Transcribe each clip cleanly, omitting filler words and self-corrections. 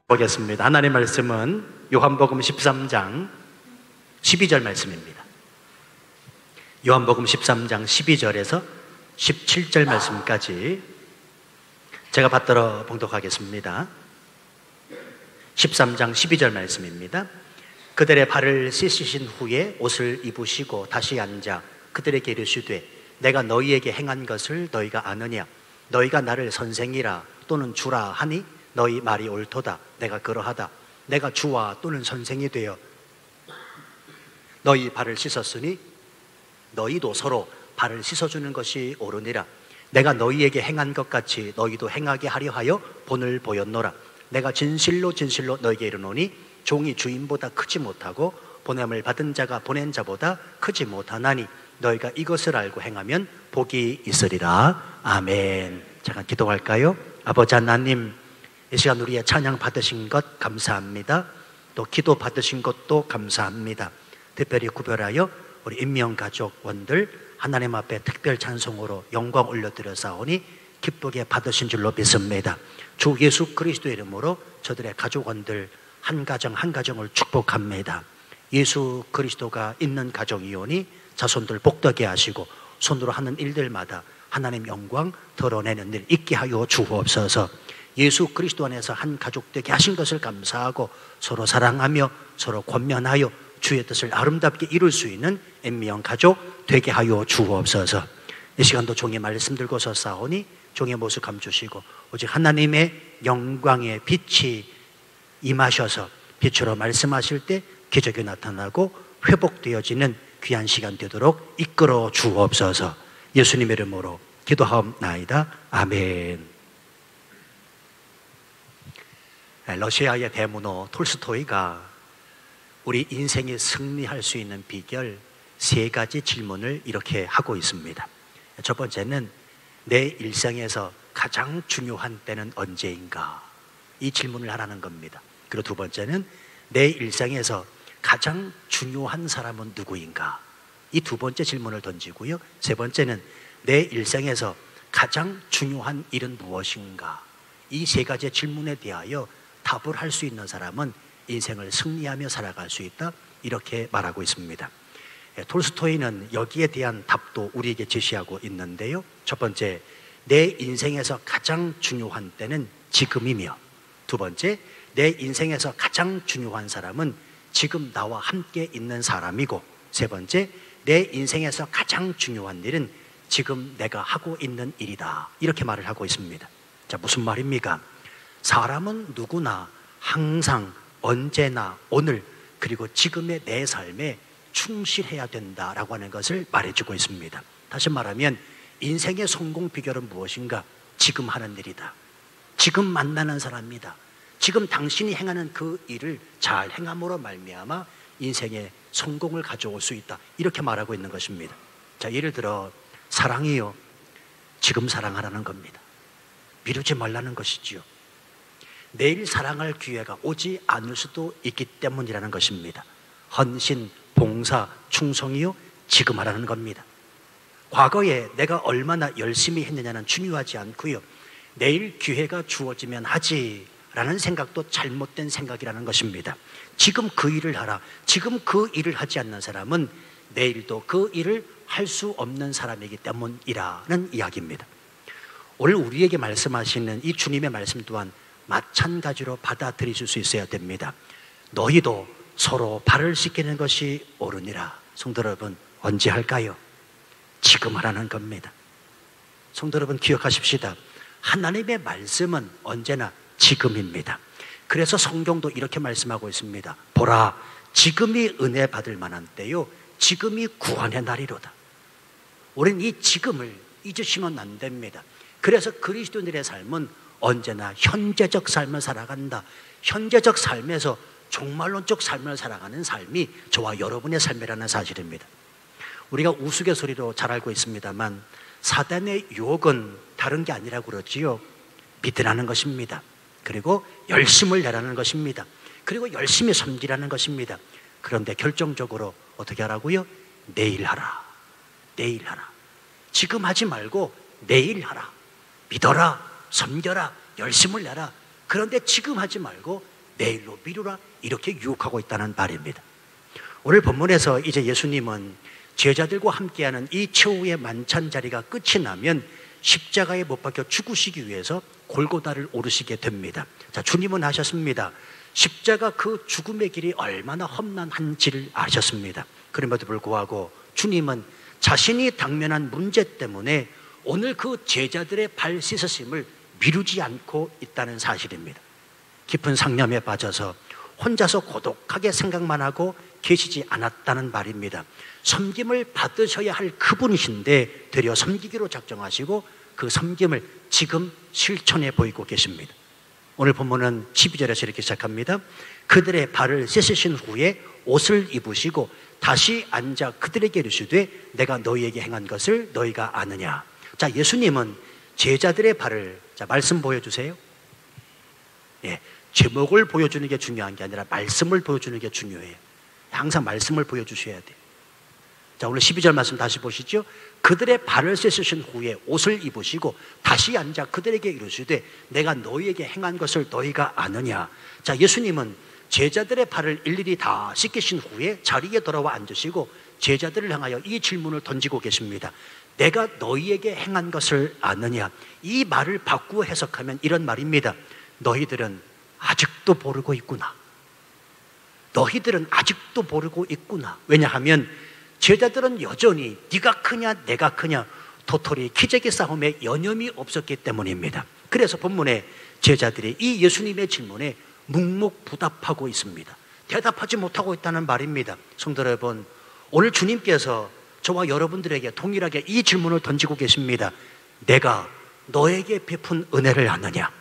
보겠습니다. 하나님의 말씀은 요한복음 13장 12절 말씀입니다. 요한복음 13장 12절에서 17절 말씀까지 제가 받들어 봉독하겠습니다. 13장 12절 말씀입니다. 그들의 발을 씻으신 후에 옷을 입으시고 다시 앉아 그들에게 이르시되 내가 너희에게 행한 것을 너희가 아느냐? 너희가 나를 선생이라 또는 주라 하니 너희 말이 옳도다. 내가 그러하다. 내가 주와 또는 선생이 되어 너희 발을 씻었으니 너희도 서로 발을 씻어주는 것이 옳으니라. 내가 너희에게 행한 것 같이 너희도 행하게 하려 하여 본을 보였노라. 내가 진실로 진실로 너희에게 이르노니 종이 주인보다 크지 못하고 보냄을 받은 자가 보낸 자보다 크지 못하나니 너희가 이것을 알고 행하면 복이 있으리라. 아멘. 잠깐 기도할까요? 아버지 하나님, 이 시간 우리의 찬양 받으신 것 감사합니다. 또 기도 받으신 것도 감사합니다. 특별히 구별하여 우리 인명가족원들 하나님 앞에 특별 찬송으로 영광 올려드려사오니 기쁘게 받으신 줄로 믿습니다. 주 예수 그리스도의 이름으로 저들의 가족원들 한 가정 한 가정을 축복합니다. 예수 그리스도가 있는 가정이오니 자손들 복되게 하시고 손으로 하는 일들마다 하나님 영광 드러내는 일 있게 하여 주옵소서. 예수 그리스도 안에서 한 가족 되게 하신 것을 감사하고 서로 사랑하며 서로 권면하여 주의 뜻을 아름답게 이룰 수 있는 엠미영 가족 되게 하여 주옵소서. 이 시간도 종의 말씀 들고 서사오니 종의 모습 감주시고 오직 하나님의 영광의 빛이 임하셔서 빛으로 말씀하실 때 기적이 나타나고 회복되어지는 귀한 시간 되도록 이끌어 주옵소서. 예수님의 이름으로 기도하옵나이다. 아멘. 러시아의 대문호 톨스토이가 우리 인생에 승리할 수 있는 비결 3가지 질문을 이렇게 하고 있습니다. 첫 번째는 내 일생에서 가장 중요한 때는 언제인가? 이 질문을 하라는 겁니다. 그리고 두 번째는 내 일생에서 가장 중요한 사람은 누구인가? 이 두 번째 질문을 던지고요. 세 번째는 내 일생에서 가장 중요한 일은 무엇인가? 이 3가지 질문에 대하여 답을 할 수 있는 사람은 인생을 승리하며 살아갈 수 있다, 이렇게 말하고 있습니다. 톨스토이는 여기에 대한 답도 우리에게 제시하고 있는데요. 첫 번째, 내 인생에서 가장 중요한 때는 지금이며, 두 번째, 내 인생에서 가장 중요한 사람은 지금 나와 함께 있는 사람이고, 세 번째, 내 인생에서 가장 중요한 일은 지금 내가 하고 있는 일이다, 이렇게 말을 하고 있습니다. 자, 무슨 말입니까? 사람은 누구나 항상 언제나 오늘 그리고 지금의 내 삶에 충실해야 된다라고 하는 것을 말해주고 있습니다. 다시 말하면 인생의 성공 비결은 무엇인가? 지금 하는 일이다. 지금 만나는 사람이다. 지금 당신이 행하는 그 일을 잘 행함으로 말미암아 인생의 성공을 가져올 수 있다, 이렇게 말하고 있는 것입니다. 자, 예를 들어 사랑이요, 지금 사랑하라는 겁니다. 미루지 말라는 것이지요. 내일 사랑할 기회가 오지 않을 수도 있기 때문이라는 것입니다. 헌신, 봉사, 충성이요, 지금 하라는 겁니다. 과거에 내가 얼마나 열심히 했느냐는 중요하지 않고요, 내일 기회가 주어지면 하지라는 생각도 잘못된 생각이라는 것입니다. 지금 그 일을 하라. 지금 그 일을 하지 않는 사람은 내일도 그 일을 할 수 없는 사람이기 때문이라는 이야기입니다. 오늘 우리에게 말씀하시는 이 주님의 말씀 또한 마찬가지로 받아들이실 수 있어야 됩니다. 너희도 서로 발을 씻기는 것이 옳으니라. 성도 여러분, 언제 할까요? 지금 하라는 겁니다. 성도 여러분, 기억하십시다. 하나님의 말씀은 언제나 지금입니다. 그래서 성경도 이렇게 말씀하고 있습니다. 보라, 지금이 은혜 받을 만한 때요, 지금이 구원의 날이로다. 우리는 이 지금을 잊으시면 안 됩니다. 그래서 그리스도인들의 삶은 언제나 현재적 삶을 살아간다. 현재적 삶에서 종말론적 삶을 살아가는 삶이 저와 여러분의 삶이라는 사실입니다. 우리가 우스갯소리로 잘 알고 있습니다만 사단의 유혹은 다른 게 아니라고 그러지요. 믿으라는 것입니다. 그리고 열심을 내라는 것입니다. 그리고 열심히 섬기라는 것입니다. 그런데 결정적으로 어떻게 하라고요? 내일 하라. 내일 하라. 지금 하지 말고 내일 하라. 믿어라. 섬겨라. 열심을 내라. 그런데 지금 하지 말고 내일로 미루라. 이렇게 유혹하고 있다는 말입니다. 오늘 본문에서 이제 예수님은 제자들과 함께하는 이 최후의 만찬 자리가 끝이 나면 십자가에 못 박혀 죽으시기 위해서 골고다를 오르시게 됩니다. 자, 주님은 하셨습니다. 십자가 그 죽음의 길이 얼마나 험난한지를 아셨습니다. 그럼에도 불구하고 주님은 자신이 당면한 문제 때문에 오늘 그 제자들의 발 씻으심을 미루지 않고 있다는 사실입니다. 깊은 상념에 빠져서 혼자서 고독하게 생각만 하고 계시지 않았다는 말입니다. 섬김을 받으셔야 할 그분이신데 되려 섬기기로 작정하시고 그 섬김을 지금 실천해 보이고 계십니다. 오늘 본문은 12절에서 이렇게 시작합니다. 그들의 발을 씻으신 후에 옷을 입으시고 다시 앉아 그들에게 이르시되 내가 너희에게 행한 것을 너희가 아느냐. 자, 예수님은 제자들의 발을, 자, 말씀 보여주세요. 예, 제목을 보여주는 게 중요한 게 아니라 말씀을 보여주는 게 중요해요. 항상 말씀을 보여주셔야 돼요. 자, 오늘 12절 말씀 다시 보시죠. 그들의 발을 씻으신 후에 옷을 입으시고 다시 앉아 그들에게 이르시되 내가 너희에게 행한 것을 너희가 아느냐. 자, 예수님은 제자들의 발을 일일이 다 씻기신 후에 자리에 돌아와 앉으시고 제자들을 향하여 이 질문을 던지고 계십니다. 내가 너희에게 행한 것을 아느냐. 이 말을 바꾸어 해석하면 이런 말입니다. 너희들은 아직도 모르고 있구나. 너희들은 아직도 모르고 있구나. 왜냐하면 제자들은 여전히 네가 크냐 내가 크냐 도토리 키재기 싸움에 여념이 없었기 때문입니다. 그래서 본문에 제자들이 이 예수님의 질문에 묵묵부답하고 있습니다. 대답하지 못하고 있다는 말입니다. 성도 여러분, 오늘 주님께서 저와 여러분들에게 동일하게 이 질문을 던지고 계십니다. 내가 너에게 베푼 은혜를 아느냐?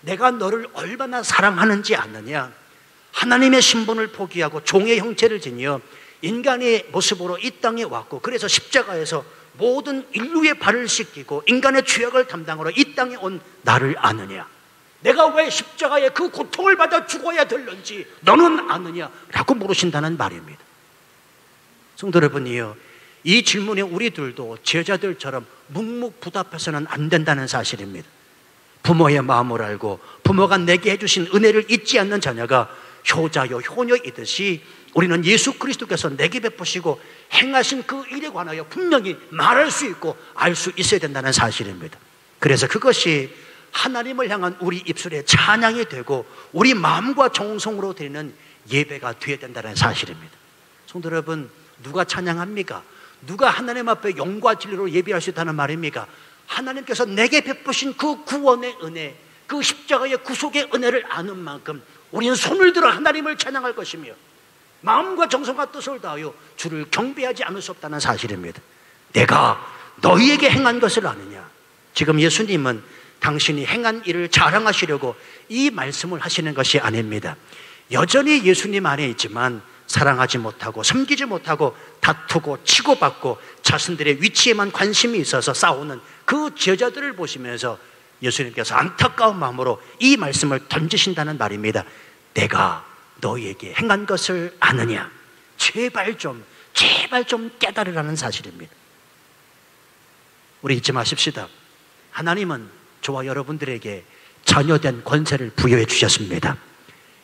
내가 너를 얼마나 사랑하는지 아느냐? 하나님의 신분을 포기하고 종의 형체를 지니어 인간의 모습으로 이 땅에 왔고 그래서 십자가에서 모든 인류의 발을 씻기고 인간의 죄악을 담당하러 이 땅에 온 나를 아느냐? 내가 왜 십자가에 그 고통을 받아 죽어야 될는지 너는 아느냐? 라고 물으신다는 말입니다. 성도 여러분이요, 이 질문에 우리들도 제자들처럼 묵묵부답해서는 안 된다는 사실입니다. 부모의 마음을 알고 부모가 내게 해주신 은혜를 잊지 않는 자녀가 효자요 효녀이듯이 우리는 예수 그리스도께서 내게 베푸시고 행하신 그 일에 관하여 분명히 말할 수 있고 알 수 있어야 된다는 사실입니다. 그래서 그것이 하나님을 향한 우리 입술의 찬양이 되고 우리 마음과 정성으로 드리는 예배가 되어야 된다는 사실입니다. 성도 여러분, 누가 찬양합니까? 누가 하나님 앞에 영과 진리로 예배할 수 있다는 말입니까? 하나님께서 내게 베푸신 그 구원의 은혜, 그 십자가의 구속의 은혜를 아는 만큼 우리는 손을 들어 하나님을 찬양할 것이며 마음과 정성과 뜻을 다하여 주를 경배하지 않을 수 없다는 사실입니다. 내가 너희에게 행한 것을 아느냐? 지금 예수님은 당신이 행한 일을 자랑하시려고 이 말씀을 하시는 것이 아닙니다. 여전히 예수님 안에 있지만 사랑하지 못하고 섬기지 못하고 다투고 치고받고 자신들의 위치에만 관심이 있어서 싸우는 그 제자들을 보시면서 예수님께서 안타까운 마음으로 이 말씀을 던지신다는 말입니다. 내가 너희에게 행한 것을 아느냐? 제발 좀 깨달으라는 사실입니다. 우리 잊지 마십시다. 하나님은 저와 여러분들에게 자녀된 권세를 부여해 주셨습니다.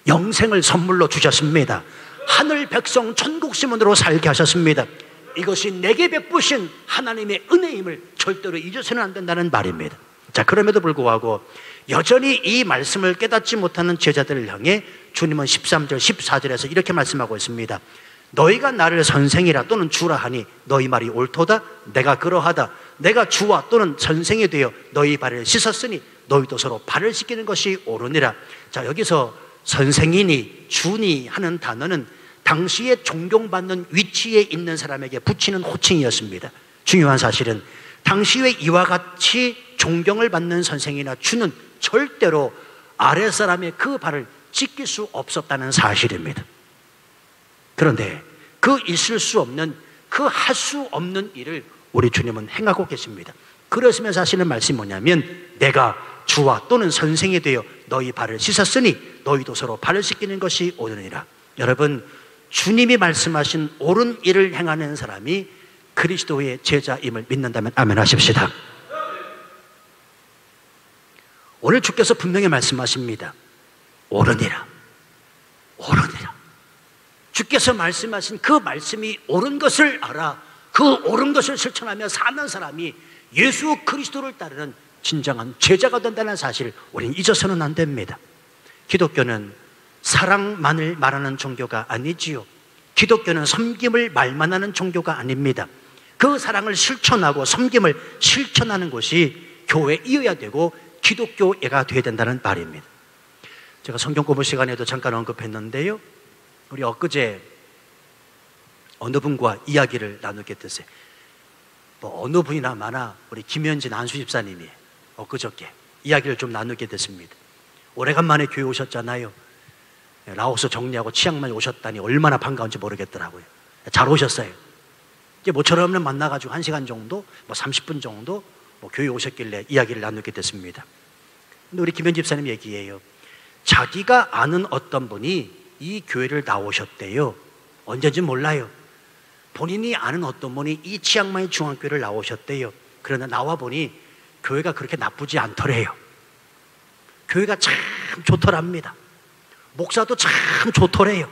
영생을 선물로 주셨습니다. 하늘 백성 천국 시민으로 살게 하셨습니다. 이것이 내게 베푸신 하나님의 은혜임을 절대로 잊어서는 안 된다는 말입니다. 자, 그럼에도 불구하고 여전히 이 말씀을 깨닫지 못하는 제자들을 향해 주님은 13절 14절에서 이렇게 말씀하고 있습니다. 너희가 나를 선생이라 또는 주라 하니 너희 말이 옳도다. 내가 그러하다. 내가 주와 또는 선생이 되어 너희 발을 씻었으니 너희도 서로 발을 씻기는 것이 옳으니라. 자, 여기서 선생이니 주니 하는 단어는 당시에 존경받는 위치에 있는 사람에게 붙이는 호칭이었습니다. 중요한 사실은 당시에 이와 같이 존경을 받는 선생이나 주는 절대로 아랫사람의 그 발을 씻길 수 없었다는 사실입니다. 그런데 그 있을 수 없는 그 할 수 없는 일을 우리 주님은 행하고 계십니다. 그러시면서 하시는 말씀이 뭐냐면 내가 주와 또는 선생이 되어 너희 발을 씻었으니 너희도 서로 발을 씻기는 것이 옳으니라. 여러분, 주님이 말씀하신 옳은 일을 행하는 사람이 그리스도의 제자임을 믿는다면 아멘 하십시다. 오늘 주께서 분명히 말씀하십니다. 옳으니라. 옳으니라. 주께서 말씀하신 그 말씀이 옳은 것을 알아 그 옳은 것을 실천하며 사는 사람이 예수 그리스도를 따르는 진정한 제자가 된다는 사실을 우리는 잊어서는 안 됩니다. 기독교는 사랑만을 말하는 종교가 아니지요. 기독교는 섬김을 말만 하는 종교가 아닙니다. 그 사랑을 실천하고 섬김을 실천하는 것이 교회이어야 되고 기독교애가 되어야 된다는 말입니다. 제가 성경 공부 시간에도 잠깐 언급했는데요, 우리 엊그제 어느 분과 이야기를 나누게 됐어요. 뭐 어느 분이나 많아 우리 김현진 안수 집사님이 엊그저께 이야기를 좀 나누게 됐습니다. 오래간만에 교회 오셨잖아요. 라오스 정리하고 치앙마이 오셨다니 얼마나 반가운지 모르겠더라고요. 잘 오셨어요. 이제 모처럼 만나가지고 1시간 정도, 뭐 30분 정도 뭐 교회 오셨길래 이야기를 나누게 됐습니다. 근데 우리 김현 집사님 얘기예요. 자기가 아는 어떤 분이 이 교회를 나오셨대요. 언제인지 몰라요. 본인이 아는 어떤 분이 이 치앙마이 중앙교회를 나오셨대요. 그러나 나와 보니 교회가 그렇게 나쁘지 않더래요. 교회가 참 좋더랍니다. 목사도 참 좋더래요.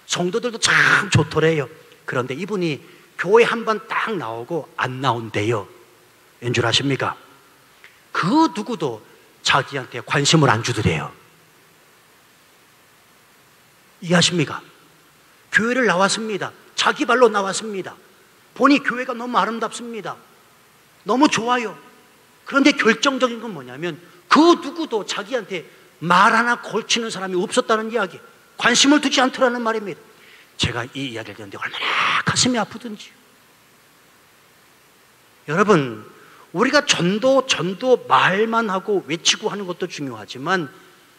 성도들도 참 좋더래요. 그런데 이분이 교회 한 번 딱 나오고 안 나온대요. 왠 줄 아십니까? 그 누구도 자기한테 관심을 안 주더래요. 이해하십니까? 교회를 나왔습니다. 자기 발로 나왔습니다. 보니 교회가 너무 아름답습니다. 너무 좋아요. 그런데 결정적인 건 뭐냐면 그 누구도 자기한테 말 하나 걸치는 사람이 없었다는 이야기, 관심을 두지 않더라는 말입니다. 제가 이 이야기를 듣는데 얼마나 가슴이 아프든지요. 여러분, 우리가 전도 말만 하고 외치고 하는 것도 중요하지만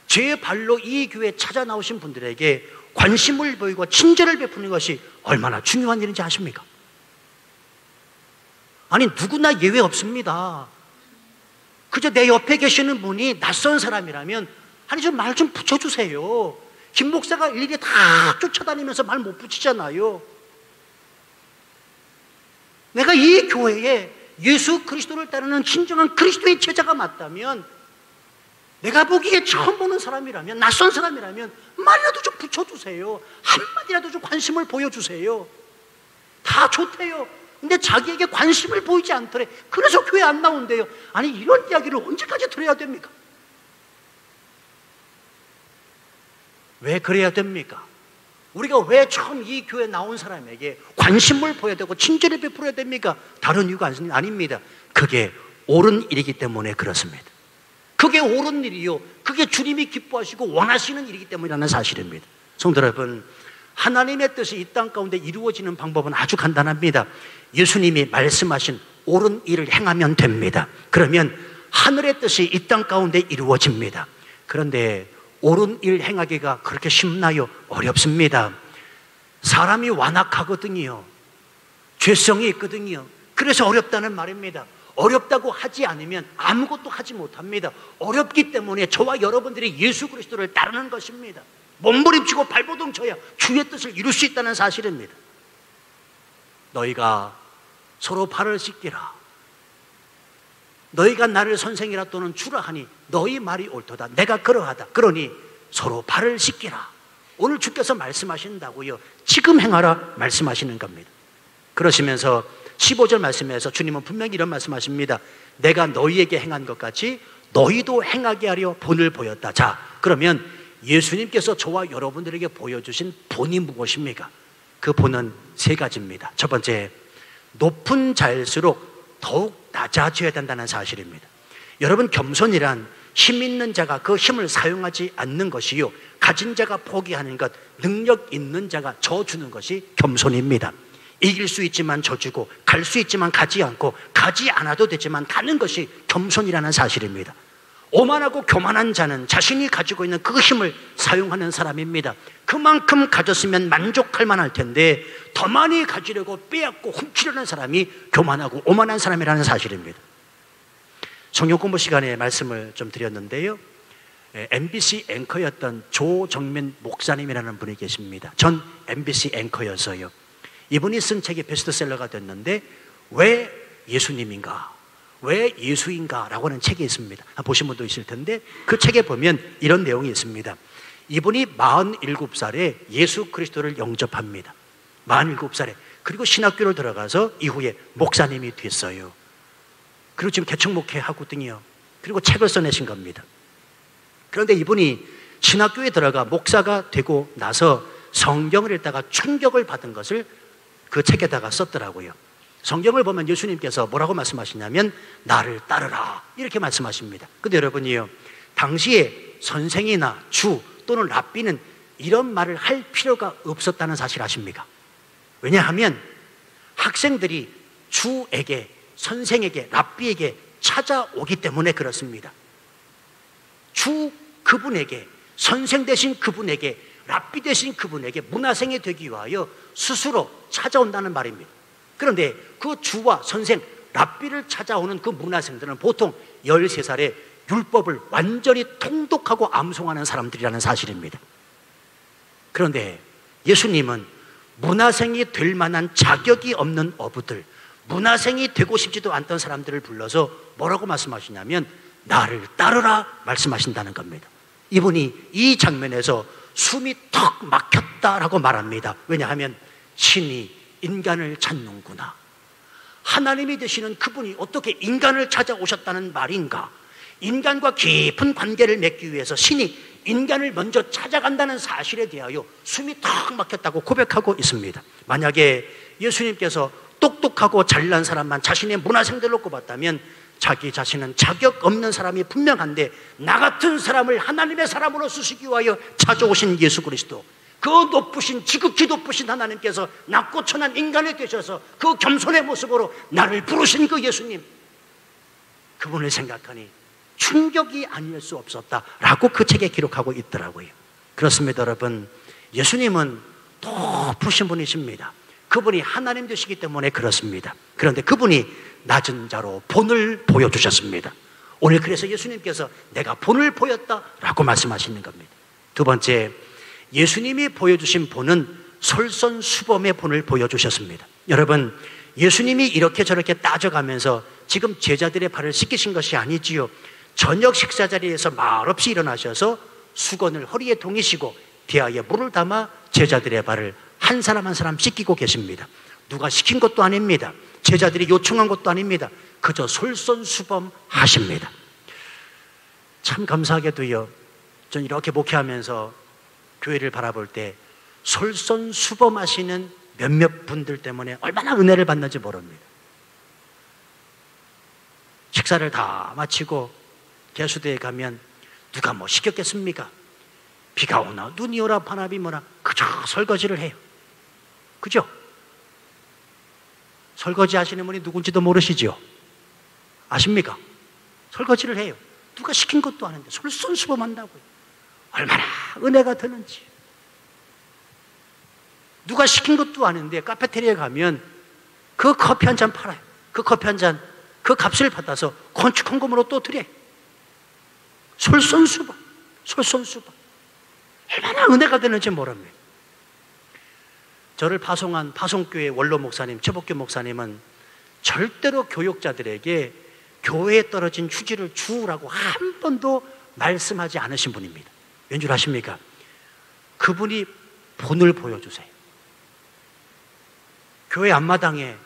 제 발로 이 교회에 찾아 나오신 분들에게 관심을 보이고 친절을 베푸는 것이 얼마나 중요한 일인지 아십니까? 아니, 누구나 예외 없습니다. 그저 내 옆에 계시는 분이 낯선 사람이라면 아니 좀 말 좀 붙여주세요. 김 목사가 일일이 다 쫓아다니면서 말 못 붙이잖아요. 내가 이 교회에 예수 그리스도를 따르는 진정한 그리스도의 제자가 맞다면, 내가 보기에 처음 보는 사람이라면, 낯선 사람이라면 말이라도 좀 붙여주세요. 한마디라도 좀 관심을 보여주세요. 다 좋대요. 근데 자기에게 관심을 보이지 않더래. 그래서 교회 안 나온대요. 아니, 이런 이야기를 언제까지 들어야 됩니까? 왜 그래야 됩니까? 우리가 왜 처음 이 교회에 나온 사람에게 관심을 보여야 되고 친절을 베풀어야 됩니까? 다른 이유가 아닙니다. 그게 옳은 일이기 때문에 그렇습니다. 그게 옳은 일이요, 그게 주님이 기뻐하시고 원하시는 일이기 때문이라는 사실입니다. 성도 여러분, 하나님의 뜻이 이 땅 가운데 이루어지는 방법은 아주 간단합니다. 예수님이 말씀하신 옳은 일을 행하면 됩니다. 그러면 하늘의 뜻이 이 땅 가운데 이루어집니다. 그런데 옳은 일 행하기가 그렇게 쉽나요? 어렵습니다. 사람이 완악하거든요. 죄성이 있거든요. 그래서 어렵다는 말입니다. 어렵다고 하지 않으면 아무것도 하지 못합니다. 어렵기 때문에 저와 여러분들이 예수 그리스도를 따르는 것입니다. 몸부림치고 발버둥 쳐야 주의 뜻을 이룰 수 있다는 사실입니다. 너희가 서로 발을 씻기라. 너희가 나를 선생이라 또는 주라 하니 너희 말이 옳도다. 내가 그러하다. 그러니 서로 발을 씻기라. 오늘 주께서 말씀하신다고요. 지금 행하라 말씀하시는 겁니다. 그러시면서 15절 말씀에서 주님은 분명히 이런 말씀하십니다. 내가 너희에게 행한 것 같이 너희도 행하게 하려 본을 보였다. 자, 그러면 예수님께서 저와 여러분들에게 보여주신 본이 무엇입니까? 그 본은 세 가지입니다. 첫 번째, 높은 자일수록 더욱 낮아져야 된다는 사실입니다. 여러분, 겸손이란 힘 있는 자가 그 힘을 사용하지 않는 것이요, 가진 자가 포기하는 것, 능력 있는 자가 져주는 것이 겸손입니다. 이길 수 있지만 져주고, 갈 수 있지만 가지 않고, 가지 않아도 되지만 가는 것이 겸손이라는 사실입니다. 오만하고 교만한 자는 자신이 가지고 있는 그 힘을 사용하는 사람입니다. 그만큼 가졌으면 만족할 만할 텐데 더 많이 가지려고 빼앗고 훔치려는 사람이 교만하고 오만한 사람이라는 사실입니다. 성경 공부 시간에 말씀을 좀 드렸는데요, MBC 앵커였던 조정민 목사님이라는 분이 계십니다. 전 MBC 앵커여서요. 이분이 쓴 책이 베스트셀러가 됐는데 왜 예수님인가? 왜 예수인가? 라고 하는 책이 있습니다. 보신 분도 있을 텐데 그 책에 보면 이런 내용이 있습니다. 이분이 47살에 예수 그리스도를 영접합니다. 47살에. 그리고 신학교를 들어가서 이후에 목사님이 됐어요. 그리고 지금 개척목회 하거든요. 그리고 책을 써내신 겁니다. 그런데 이분이 신학교에 들어가 목사가 되고 나서 성경을 읽다가 충격을 받은 것을 그 책에다가 썼더라고요. 성경을 보면 예수님께서 뭐라고 말씀하시냐면 나를 따르라 이렇게 말씀하십니다. 근데 여러분이요, 당시에 선생이나 주 또는 랍비는 이런 말을 할 필요가 없었다는 사실 아십니까? 왜냐하면 학생들이 주에게, 선생에게, 랍비에게 찾아오기 때문에 그렇습니다. 주 그분에게, 선생 되신 그분에게, 랍비 되신 그분에게 문화생이 되기 위하여 스스로 찾아온다는 말입니다. 그런데 그 주와 선생, 랍비를 찾아오는 그 문화생들은 보통 13살에 율법을 완전히 통독하고 암송하는 사람들이라는 사실입니다. 그런데 예수님은 문화생이 될 만한 자격이 없는 어부들, 문화생이 되고 싶지도 않던 사람들을 불러서 뭐라고 말씀하시냐면 나를 따르라 말씀하신다는 겁니다. 이분이 이 장면에서 숨이 턱 막혔다라고 말합니다. 왜냐하면 신이 인간을 찾는구나. 하나님이 되시는 그분이 어떻게 인간을 찾아오셨다는 말인가? 인간과 깊은 관계를 맺기 위해서 신이 인간을 먼저 찾아간다는 사실에 대하여 숨이 턱 막혔다고 고백하고 있습니다. 만약에 예수님께서 똑똑하고 잘난 사람만 자신의 문화생들로 꼽았다면 자기 자신은 자격 없는 사람이 분명한데 나 같은 사람을 하나님의 사람으로 쓰시기 위하여 찾아오신 예수 그리스도, 그 높으신, 지극히 높으신 하나님께서 낮고 천한 인간이 되셔서 그 겸손의 모습으로 나를 부르신 그 예수님, 그분을 생각하니 충격이 아닐 수 없었다라고 그 책에 기록하고 있더라고요. 그렇습니다, 여러분. 예수님은 높으신 분이십니다. 그분이 하나님 되시기 때문에 그렇습니다. 그런데 그분이 낮은 자로 본을 보여주셨습니다. 오늘 그래서 예수님께서 내가 본을 보였다라고 말씀하시는 겁니다. 두 번째, 예수님이 보여주신 본은 솔선수범의 본을 보여주셨습니다. 여러분, 예수님이 이렇게 저렇게 따져가면서 지금 제자들의 발을 씻기신 것이 아니지요. 저녁 식사 자리에서 말없이 일어나셔서 수건을 허리에 동이시고 대야에 물을 담아 제자들의 발을 한 사람 한 사람 씻기고 계십니다. 누가 시킨 것도 아닙니다. 제자들이 요청한 것도 아닙니다. 그저 솔선수범하십니다. 참 감사하게도요, 전 이렇게 목회하면서 교회를 바라볼 때 솔선수범하시는 몇몇 분들 때문에 얼마나 은혜를 받는지 모릅니다. 식사를 다 마치고 개수대에 가면 누가 뭐 시켰겠습니까? 비가 오나 눈이 오나 바람이 뭐나 그저 설거지를 해요. 그죠? 설거지 하시는 분이 누군지도 모르시죠? 아십니까? 설거지를 해요. 누가 시킨 것도 아닌데 솔선수범한다고요. 얼마나 은혜가 되는지. 누가 시킨 것도 아닌데 카페테리아에 가면 그 커피 한 잔 팔아요. 그 커피 한 잔, 그 값을 받아서 건축헌금으로 또 드려요. 솔선수범, 솔선수범. 얼마나 은혜가 되는지 모릅니다. 저를 파송한 파송교회 원로 목사님, 최복규 목사님은 절대로 교육자들에게 교회에 떨어진 휴지를 주우라고 한 번도 말씀하지 않으신 분입니다. 왠 줄 아십니까? 그분이 본을 보여주세요. 교회 앞마당에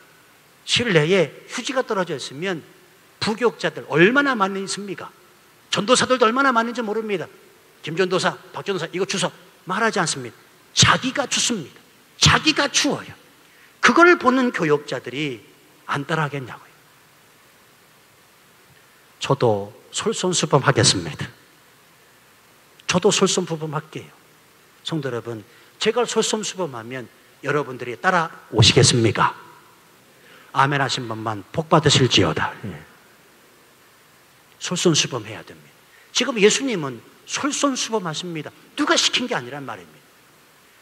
실내에 휴지가 떨어져 있으면 부교육자들 얼마나 많이 있습니까? 전도사들도 얼마나 많은지 모릅니다. 김전도사, 박전도사 이거 주소 말하지 않습니다. 자기가 주습니다. 자기가 주어요. 그걸 보는 교육자들이 안 따라하겠냐고요. 저도 솔선수범하겠습니다. 저도 솔선수범할게요. 성도 여러분, 제가 솔선수범하면 여러분들이 따라오시겠습니까? 아멘 하신 분만 복 받으실지어다. 솔선수범해야 됩니다. 지금 예수님은 솔선수범하십니다. 누가 시킨 게 아니란 말입니다.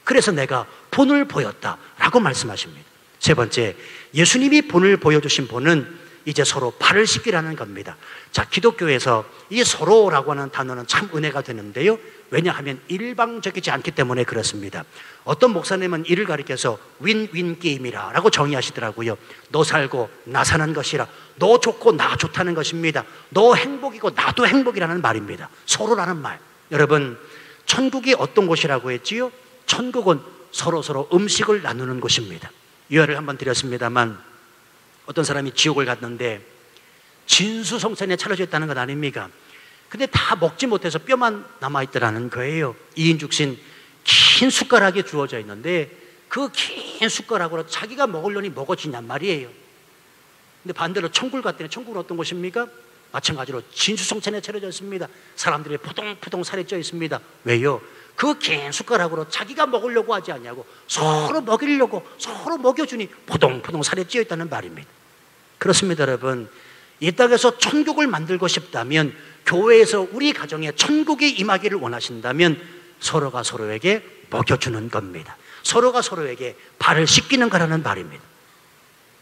그래서 내가 본을 보였다라고 말씀하십니다. 세 번째, 예수님이 본을 보여주신 본은 이제 서로 발을 씻기라는 겁니다. 자, 기독교에서 이 서로라고 하는 단어는 참 은혜가 되는데요. 왜냐하면 일방적이지 않기 때문에 그렇습니다. 어떤 목사님은 이를 가리켜서 윈윈 게임이라고 정의하시더라고요. 너 살고 나 사는 것이라, 너 좋고 나 좋다는 것입니다. 너 행복이고 나도 행복이라는 말입니다. 서로라는 말. 여러분, 천국이 어떤 곳이라고 했지요? 천국은 서로 음식을 나누는 곳입니다. 유언을 한번 드렸습니다만, 어떤 사람이 지옥을 갔는데 진수성찬에 차려져 있다는 것 아닙니까? 근데 다 먹지 못해서 뼈만 남아있더라는 거예요. 2인 죽신 긴 숟가락이 주어져 있는데 그 긴 숟가락으로 자기가 먹으려니 먹어지냔 말이에요. 근데 반대로 천국을 갔더니 천국은 어떤 곳입니까? 마찬가지로 진수성찬에 차려져 있습니다. 사람들이 포동포동 살이 쪄 있습니다. 왜요? 그 긴 숟가락으로 자기가 먹으려고 하지 않냐고, 서로 먹이려고, 서로 먹여주니 포동포동 살이 찌어 있다는 말입니다. 그렇습니다, 여러분. 이 땅에서 천국을 만들고 싶다면, 교회에서 우리 가정에 천국이 임하기를 원하신다면 서로가 서로에게 먹여주는 겁니다. 서로가 서로에게 발을 씻기는 거라는 말입니다.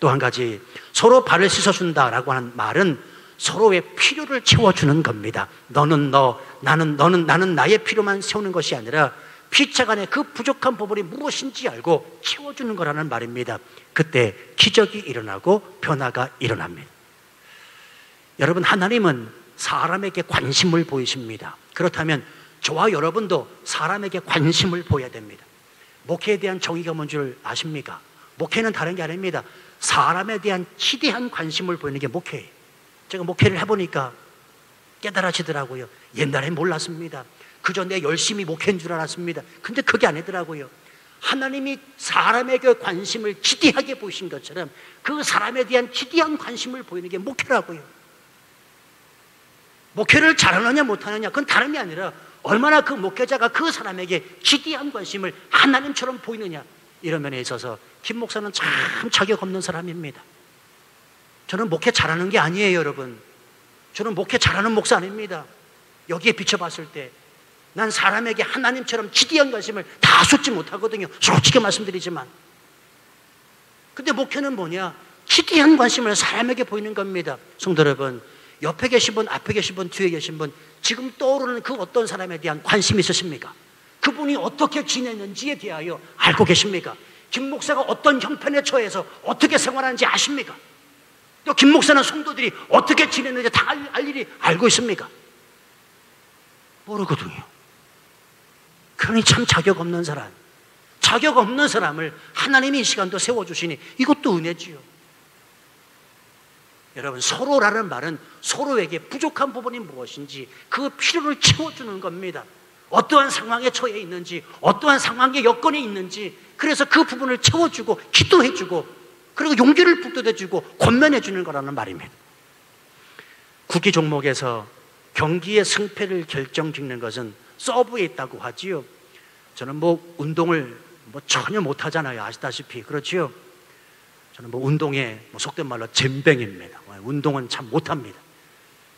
또 한 가지, 서로 발을 씻어준다라고 하는 말은 서로의 필요를 채워주는 겁니다. 너는 너, 나는 나의 필요만 세우는 것이 아니라 피차간의 그 부족한 부분이 무엇인지 알고 채워주는 거라는 말입니다. 그때 기적이 일어나고 변화가 일어납니다. 여러분, 하나님은 사람에게 관심을 보이십니다. 그렇다면 저와 여러분도 사람에게 관심을 보여야 됩니다. 목회에 대한 정의가 뭔 줄 아십니까? 목회는 다른 게 아닙니다. 사람에 대한 기대한 관심을 보이는 게 목회예요. 제가 목회를 해보니까 깨달아지더라고요. 옛날엔 몰랐습니다. 그저 내 열심히 목회인 줄 알았습니다. 근데 그게 아니더라고요. 하나님이 사람에게 관심을 기대하게 보이신 것처럼 그 사람에 대한 기대한 관심을 보이는 게 목회라고요. 목회를 잘하느냐 못하느냐, 그건 다름이 아니라 얼마나 그 목회자가 그 사람에게 기대한 관심을 하나님처럼 보이느냐, 이런 면에 있어서 김 목사는 참 자격 없는 사람입니다. 저는 목회 잘하는 게 아니에요, 여러분. 저는 목회 잘하는 목사 아닙니다. 여기에 비춰봤을 때 난 사람에게 하나님처럼 기대한 관심을 다 쏟지 못하거든요. 솔직히 말씀드리지만. 근데 목회는 뭐냐? 기대한 관심을 사람에게 보이는 겁니다. 성도 여러분, 옆에 계신 분, 앞에 계신 분, 뒤에 계신 분, 지금 떠오르는 그 어떤 사람에 대한 관심이 있으십니까? 그분이 어떻게 지내는지에 대하여 알고 계십니까? 김 목사가 어떤 형편에 처해서 어떻게 생활하는지 아십니까? 또 김 목사는 성도들이 어떻게 지내는지 다 알 일이 알고 있습니까? 모르거든요. 그러니 참 자격 없는 사람, 자격 없는 사람을 하나님이 이 시간도 세워주시니 이것도 은혜지요. 여러분, 서로라는 말은 서로에게 부족한 부분이 무엇인지 그 필요를 채워주는 겁니다. 어떠한 상황에 처해 있는지, 어떠한 상황에 여건이 있는지, 그래서 그 부분을 채워주고 기도해주고 그리고 용기를 북돋아주고 권면해주는 거라는 말입니다. 국기 종목에서 경기의 승패를 결정짓는 것은 서브에 있다고 하지요. 저는 운동을 전혀 못하잖아요. 아시다시피. 그렇지요? 저는 운동에 속된 말로 젬병입니다. 운동은 참 못합니다.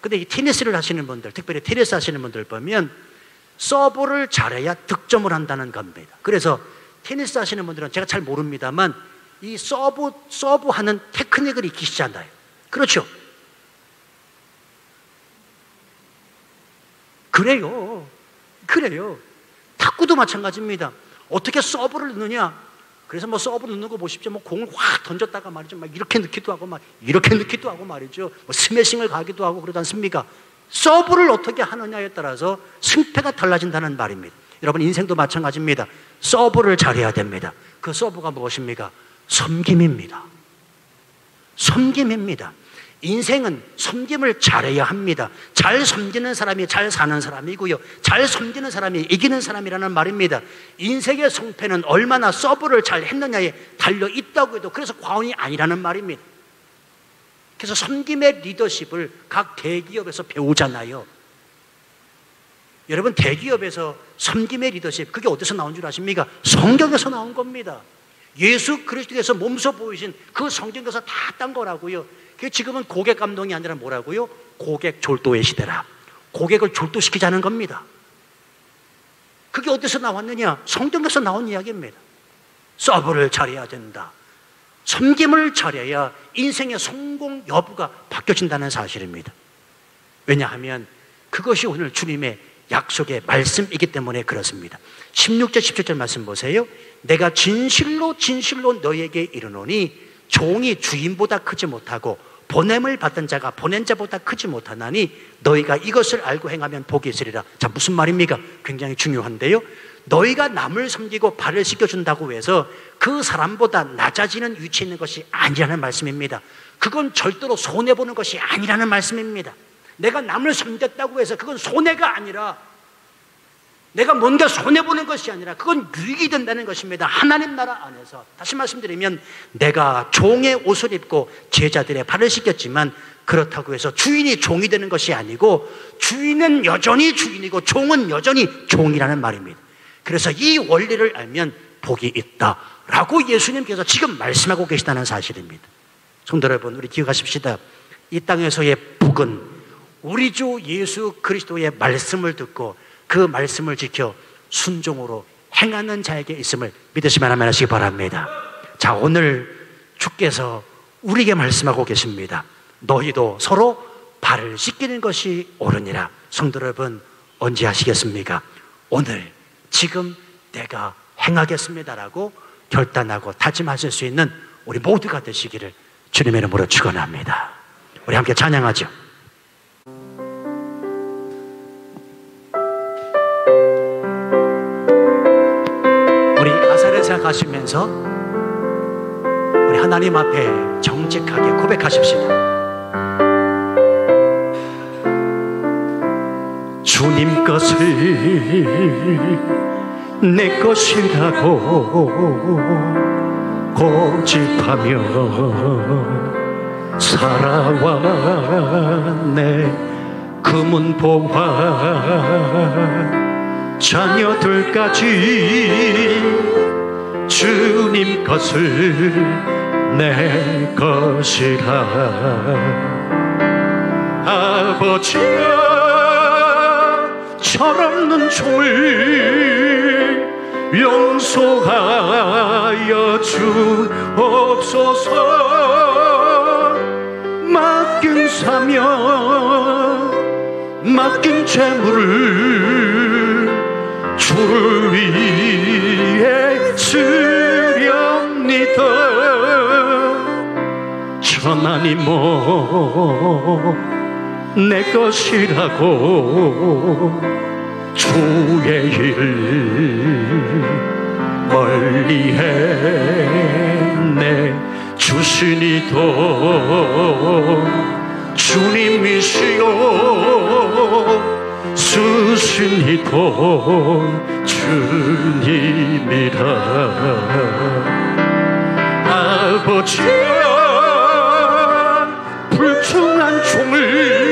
근데 이 테니스를 하시는 분들, 특별히 테니스 하시는 분들 보면 서브를 잘해야 득점을 한다는 겁니다. 그래서 테니스 하시는 분들은 제가 잘 모릅니다만 이 서브하는 테크닉을 익히시잖아요. 그렇죠? 그래요. 탁구도 마찬가지입니다. 어떻게 서브를 넣느냐? 그래서 서브를 넣는 거 보십시오. 공을 확 던졌다가 말이죠. 이렇게 넣기도 하고 이렇게 넣기도 하고 말이죠. 스매싱을 가기도 하고 그러지 않습니까? 서브를 어떻게 하느냐에 따라서 승패가 달라진다는 말입니다. 여러분, 인생도 마찬가지입니다. 서브를 잘해야 됩니다. 그 서브가 무엇입니까? 섬김입니다. 섬김입니다. 인생은 섬김을 잘해야 합니다. 잘 섬기는 사람이 잘 사는 사람이고요, 잘 섬기는 사람이 이기는 사람이라는 말입니다. 인생의 성패는 얼마나 서브를 잘 했느냐에 달려 있다고 해도 그래서 과언이 아니라는 말입니다. 그래서 섬김의 리더십을 각 대기업에서 배우잖아요. 여러분, 대기업에서 섬김의 리더십, 그게 어디서 나온 줄 아십니까? 성경에서 나온 겁니다. 예수 그리스도께서 몸소 보이신 그 성경에서 다 딴 거라고요. 지금은 고객 감동이 아니라 뭐라고요? 고객 졸도의 시대라. 고객을 졸도시키자는 겁니다. 그게 어디서 나왔느냐? 성경에서 나온 이야기입니다. 서브를 잘해야 된다. 섬김을 잘해야 인생의 성공 여부가 바뀌어진다는 사실입니다. 왜냐하면 그것이 오늘 주님의 약속의 말씀이기 때문에 그렇습니다. 16절 17절 말씀 보세요. 내가 진실로 진실로 너희에게 이르노니 종이 주인보다 크지 못하고 보냄을 받은 자가 보낸 자보다 크지 못하나니 너희가 이것을 알고 행하면 복이 있으리라. 자, 무슨 말입니까? 굉장히 중요한데요. 너희가 남을 섬기고 발을 씻겨준다고 해서 그 사람보다 낮아지는 위치에 있는 것이 아니라는 말씀입니다. 그건 절대로 손해보는 것이 아니라는 말씀입니다. 내가 남을 섬겼다고 해서 그건 손해가 아니라, 내가 뭔가 손해보는 것이 아니라 그건 유익이 된다는 것입니다. 하나님 나라 안에서. 다시 말씀드리면 내가 종의 옷을 입고 제자들의 발을 씻겼지만 그렇다고 해서 주인이 종이 되는 것이 아니고 주인은 여전히 주인이고 종은 여전히 종이라는 말입니다. 그래서 이 원리를 알면 복이 있다라고 예수님께서 지금 말씀하고 계시다는 사실입니다. 성도 여러분, 우리 기억하십시다. 이 땅에서의 복은 우리 주 예수 그리스도의 말씀을 듣고 그 말씀을 지켜 순종으로 행하는 자에게 있음을 믿으시면 아멘 하시기 바랍니다. 자, 오늘 주께서 우리에게 말씀하고 계십니다. 너희도 서로 발을 씻기는 것이 옳으니라. 성도 여러분, 언제 하시겠습니까? 오늘 지금 내가 행하겠습니다라고 결단하고 다짐하실 수 있는 우리 모두가 되시기를 주님의 이름으로 축원합니다. 우리 함께 찬양하죠. 우리 가사를 생각하시면서 우리 하나님 앞에 정직하게 고백하십시다. 주님 것을 내 것이라고 고집하며 살아왔네. 금은보화 자녀들까지 주님 것을 내 것이라. 아버지여, 철없는 종을 용서하여 주옵소서. 맡긴 사명, 맡긴 재물을 주를 위해 쓰렵니다. 천하니 뭐 내 것이라고 주의 일 멀리해. 주신 이도 주님이시요, 쓰신 이도 주님이라. 아버지여, 불충한 종을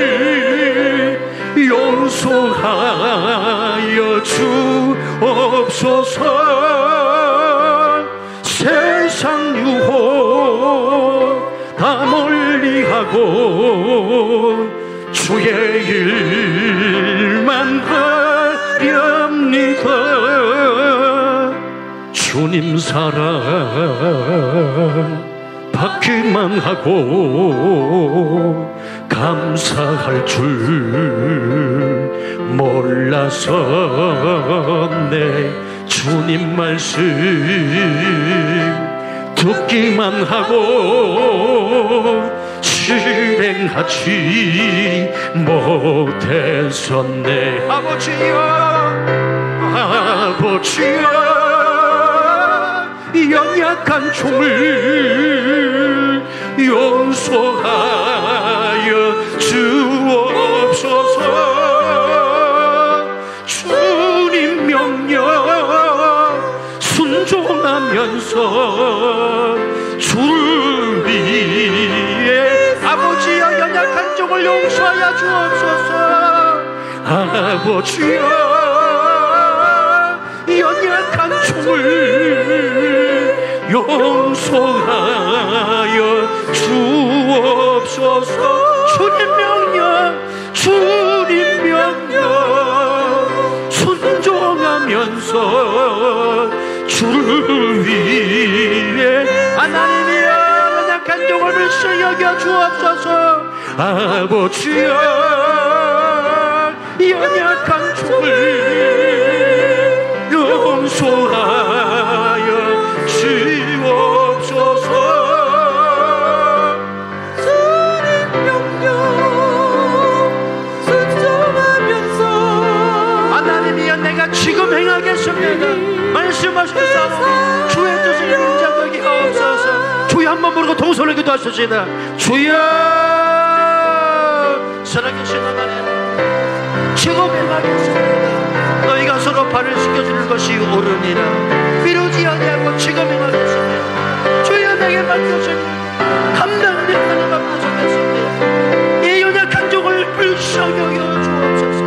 용서하여 주옵소서. 세상 유혹 다 멀리하고 주의 일만 하렵니다. 주님 사랑 받기만 하고 감사할 줄 몰랐었네. 주님 말씀 듣기만 하고 실행하지 못했었네. 아버지여, 연약한 종을 용서하여 주옵소서. 주님 명령 순종하면서 주를 위해 아버지여, 연약한 종을 용서하여 주옵소서. 아버지여, 연약한 종을 용서하여 주옵소서. 주님 명령, 주님 명령 주 위에 하나님이여 연약한 종을 불쌍히 여겨 주옵소서. 아버지여 연약한 종을 용서하여 주옵소서. 지금 행하겠습니다. 말씀하셨사오니 주의 뜻을 이룬 자들에게 하옵소서. 주여 한번 부르고 동서를 기도하십시다. 주여 살아계신 하나님 지금 행하겠습니다. 너희가 서로 발을 씻겨주는 것이 옳으니라. 미루지 아니하고 지금 행하겠습니다. 주여 내게 맡겨주니 감당된 하나님 앞에 서겠습니다. 이 연약한 종을 불쌍히 여겨 주옵소서.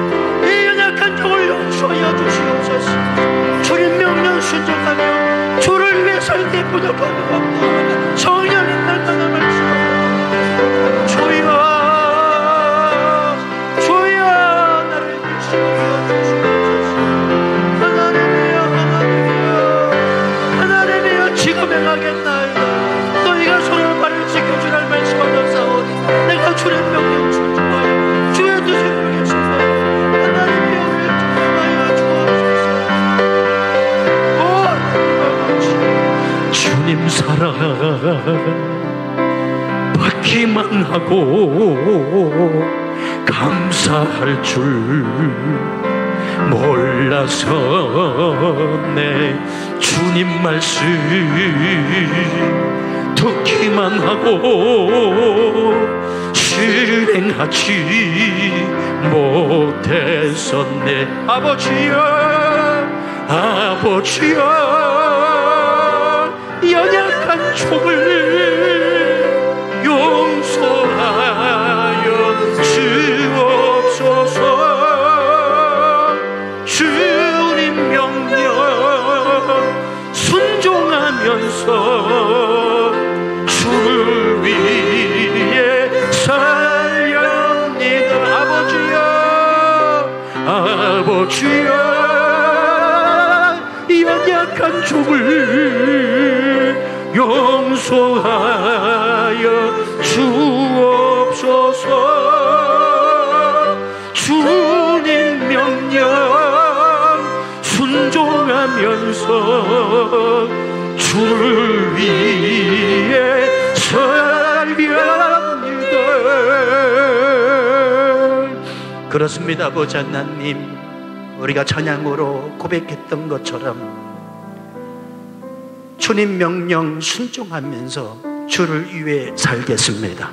용서하여 주시옵소서. 주님 명령 순종하며 주를 위해 살 때 부족함이 없다. 성령님 날마다 말씀하옵소서. 주여 주여 나를 불쌍히 주시옵소서. 하나님이여 하나님이여 하나님이여 지금 행하겠나이다. 너희가 서로 발을 지켜주라 말씀하셨사오니 내가 주의 명령 순종하여 주의 뜻을 이루겠습니다. 주님 사랑 받기만 하고 감사할 줄 몰라서 내 주님 말씀 듣기만 하고 실행하지 못했었네. 아버지여 아버지여 연약한 종을 용서하여 주옵소서. 주님 명령 순종하면서 주를 위해 살렵니다. 아버지여 연약한 종을 용서하여 주옵소서. 주님 명령 순종하면서 주를 위해 살렵니다. 그렇습니다. 아버지 하나님, 우리가 찬양으로 고백했던 것처럼 주님 명령 순종하면서 주를 위해 살겠습니다.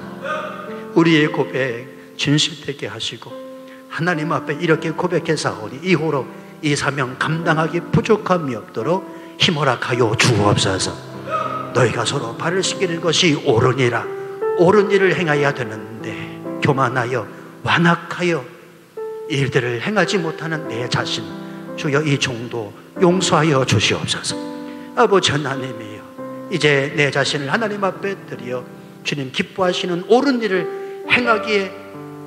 우리의 고백 진실되게 하시고 하나님 앞에 이렇게 고백해사오니 이후로 이 사명 감당하기 부족함이 없도록 힘허락하여 주옵소서. 너희가 서로 발을 씻기는 것이 옳으니라. 옳은 일을 행해야 되는데 교만하여 완악하여 일들을 행하지 못하는 내 자신, 주여 이 종도 용서하여 주시옵소서. 아버지 하나님이여, 이제 내 자신을 하나님 앞에 드려 주님 기뻐하시는 옳은 일을 행하기에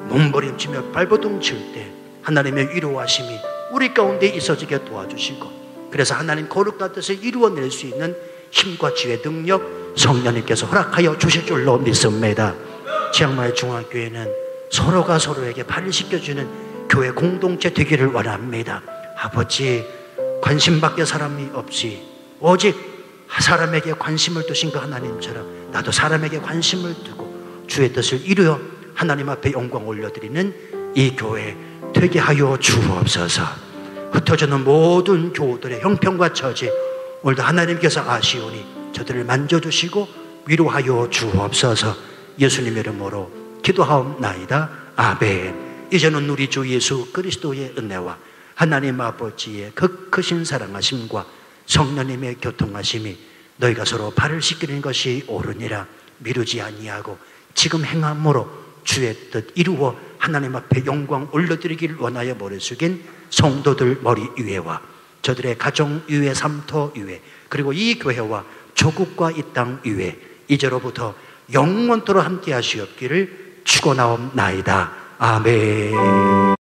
몸부림치며 발버둥 칠 때 하나님의 위로하심이 우리 가운데 있어지게 도와주시고, 그래서 하나님 거룩한 뜻을 이루어낼 수 있는 힘과 지혜, 능력 성령님께서 허락하여 주실 줄로 믿습니다. 치앙마이 중앙교회는 서로가 서로에게 발을 씻겨주는 교회 공동체 되기를 원합니다. 아버지, 관심밖에 사람이 없이 오직 사람에게 관심을 두신 그 하나님처럼 나도 사람에게 관심을 두고 주의 뜻을 이루어 하나님 앞에 영광 올려드리는 이 교회 되게 하여 주옵소서. 흩어지는 모든 교우들의 형편과 처지 오늘도 하나님께서 아시오니 저들을 만져주시고 위로하여 주옵소서. 예수님의 이름으로 기도하옵나이다. 아멘. 이제는 우리 주 예수 그리스도의 은혜와 하나님 아버지의 크신 사랑하심과 성령님의 교통하심이 너희가 서로 발을 씻기는 것이 옳으니라. 미루지 아니하고 지금 행함으로 주의 뜻 이루어 하나님 앞에 영광 올려드리길 원하여 머리 숙인 성도들 머리 위에와 저들의 가정 위에, 삼터 위에, 그리고 이 교회와 조국과 이 땅 위에 이제로부터 영원토록 함께 하시옵기를 축원하옵나이다. 아멘.